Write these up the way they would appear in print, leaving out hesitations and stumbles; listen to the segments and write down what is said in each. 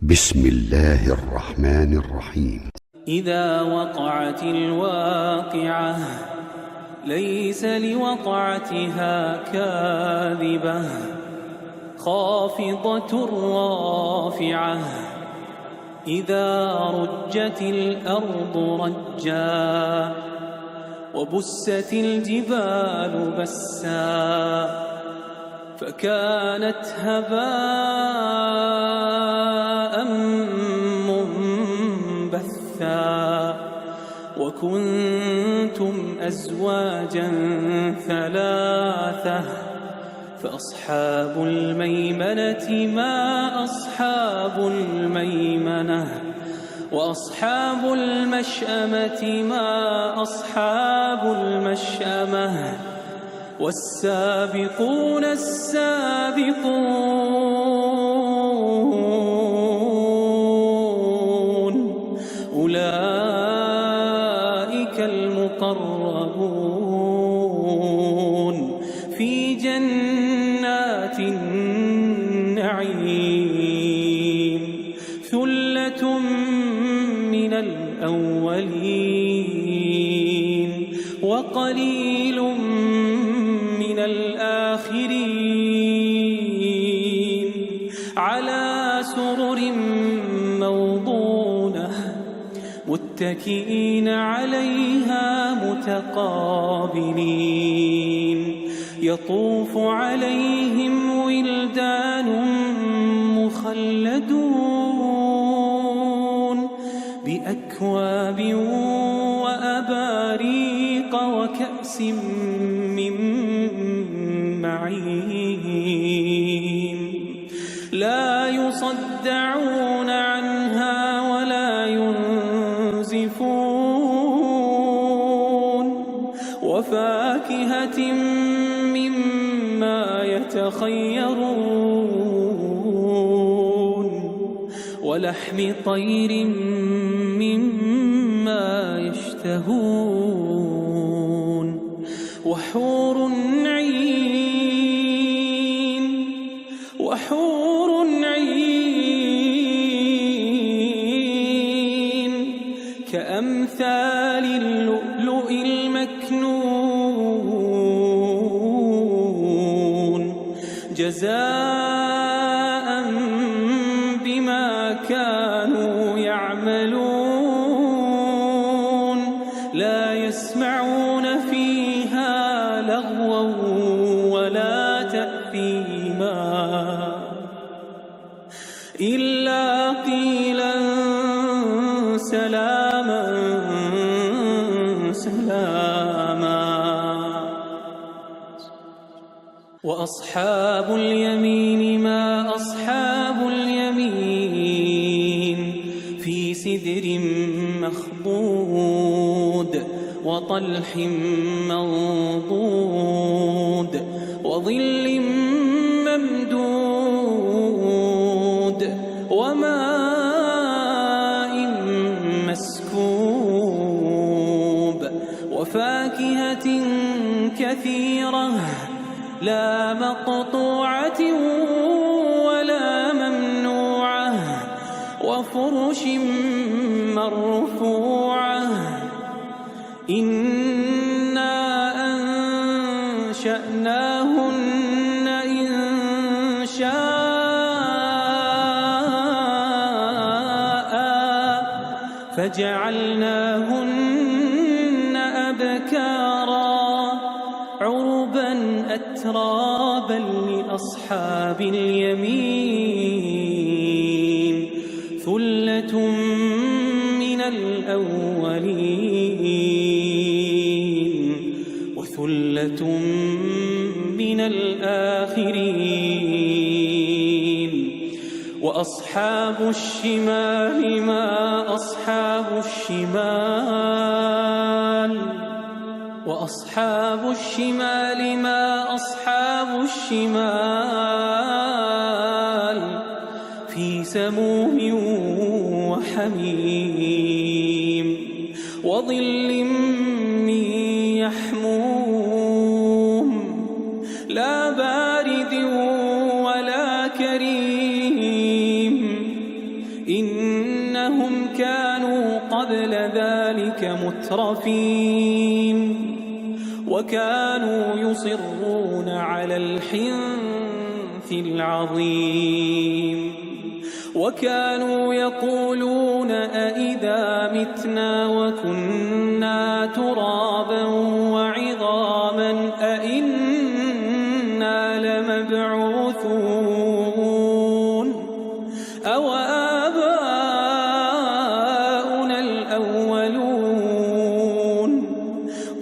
بسم الله الرحمن الرحيم. إذا وقعت الواقعة ليس لوقعتها كاذبة خافضة رافعة إذا رجت الأرض رجا وبست الجبال بسا فكانت هباء منبثا وكنتم أزواجا ثلاثة فأصحاب الميمنة ما أصحاب الميمنة وأصحاب المشأمة ما أصحاب المشأمة والسابقون السابقون أولئك المقربون في جنات النعيم ثلة من الأولين وقليل من الآخرين على سرر موضونة متكئين عليها متقابلين يطوف عليهم ولدان مخلدون بأكواب وأباريق وكأس من معين لا يصدعون عنها ولا ينزفون وفاكهة مما يتخيرون ولحم طير مما يشتهون وحور عين كأمثال اللؤلؤ المكنون جزاء بما كانوا يعملون لا يسمعون فيها لغوا ولا تأثيما إلا قيلا سلاما سلاما وأصحاب اليمين ما أصحاب اليمين في سدر مخضود وطلح منضود وظل ممدود وماء مسكوب وفاكهة كثيرة لا مقطوعة ولا ممنوعة وفرش مرفوعة إنا أنشأناهن إنشاء فجعلناهن أبكارا عربا أترابا لأصحاب اليمين ثلة من الأولين وثلة من الآخرين وأصحاب الشمال ما أصحاب الشمال وأصحاب الشمال ما أصحاب الشمال في سموم وحميم وظل من يحموم لا بارد ولا كريم إنهم كانوا قبل ذلك مترفين وكانوا يصرون على الحنث العظيم وكانوا يقولون أئذا متنا وكنا ترابا وعظاما أئنا لمبعوثون أو آباؤنا الأولون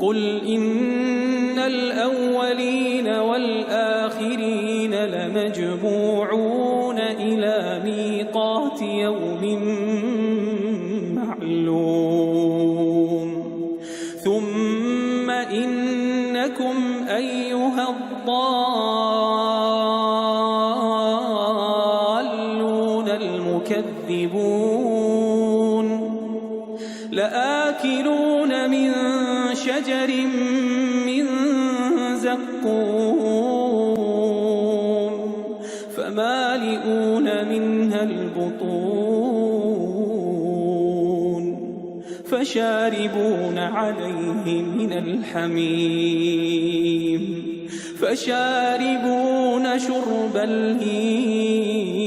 قل إن الأولين والآخرين لمجموعون إلى ميقات يوم معلوم ثم إنكم أيها الضالون المكذبون لآكلون من شجر من زقوم فمالئون منها البطون فشاربون عليه من الحميم فشاربون شرب الهيم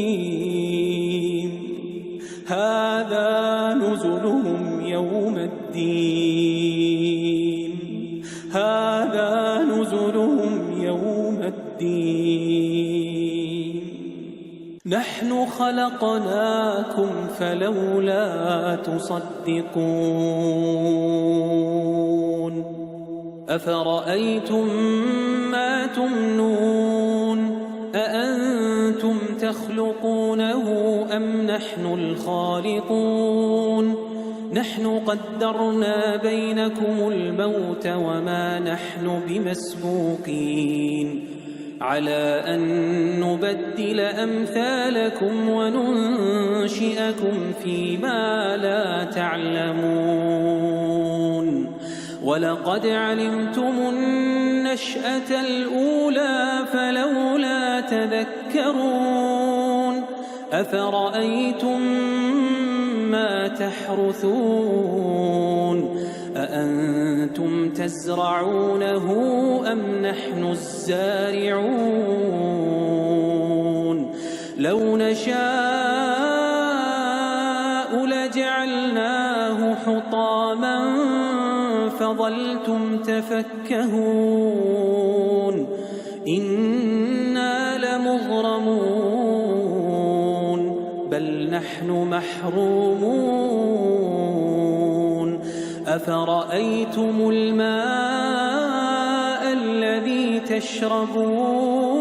هذا نزلهم يوم الدين هذا نزلهم يوم الدين نحن خلقناكم فلولا تصدقون أفرأيتم ما تمنون أأنتم تخلقونه أم نحن الخالقون نحن قدرنا بينكم الموت وما نحن بمسبوقين على أن نبدل أمثالكم وننشئكم فيما لا تعلمون ولقد علمتم النشأة الأولى فلولا تذكرون أفرأيتم ما تحرثون أأنتم تزرعونه أم نحن الزارعون لو نشاء لجعلناه حطاما فظلتم تفكهون إنا لمغرمون بل نحن محرومون أفرأيتم الماء الذي تشربون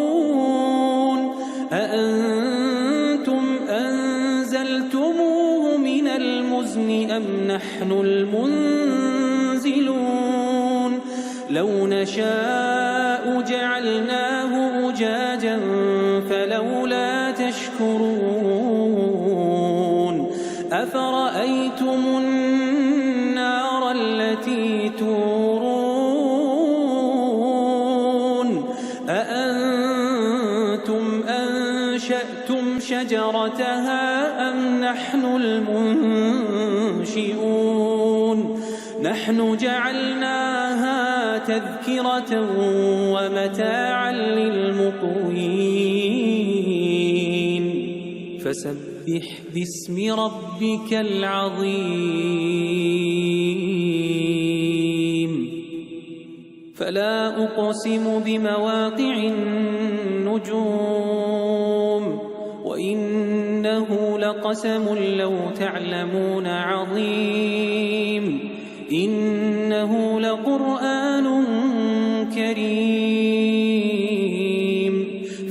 أأنتم أنزلتموه من المزن أم نحن المنزلون لو نشاء جعلناه أجاجا فلولا تشكرون أفرأيتم النار التي تورون أأنتم أنشأتم شجرتها أم نحن المنشئون نحن جعلناها تذكرة ومتاعا للمقوين فسبح باسم ربك العظيم فلا أقسم بمواقع النجوم وإنه لقسم لو تعلمون عظيم إنه لقرآن كريم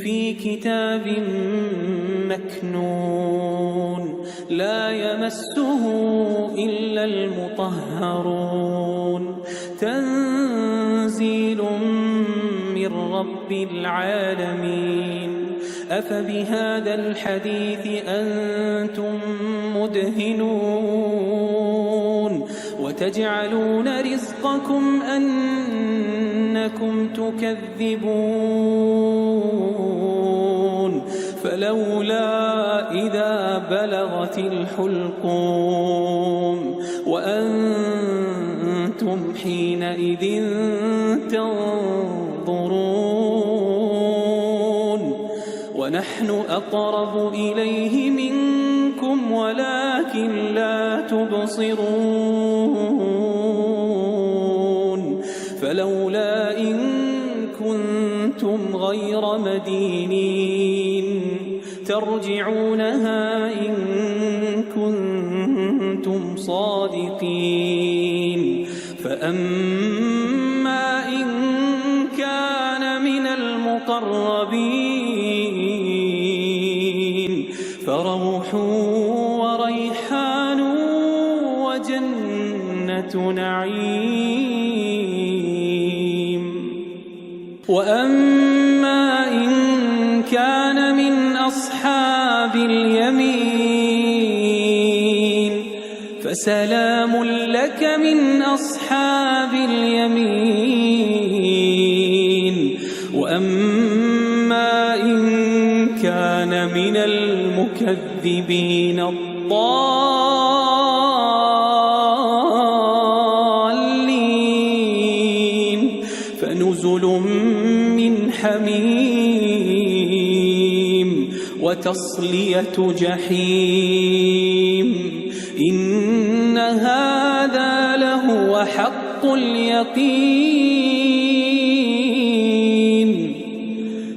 في كتاب مكنون لا يمسه إلا المطهرون تنزيل من رب العالمين أفبهذا الحديث أنتم مدهنون وتجعلون رزقكم أنكم تكذبون فلولا إذا بلغت الحلقوم وأنتم حينئذ تنظرون ونحن أقرب إليه منكم ولكن لا تبصرون فلولا إن كنتم غير مدينين ترجعونها إن كنتم صادقين فأما إن كان من المقربين فروح وريحان وجنة نعيم وأما إن كان من أصحاب اليمين فسلام لك من أصحاب اليمين وأما إن كان من المكذبين الضالين فنزل من حميم وتصلية جحيم إن هذا لهو حق اليقين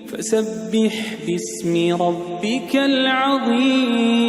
فسبح باسم ربك العظيم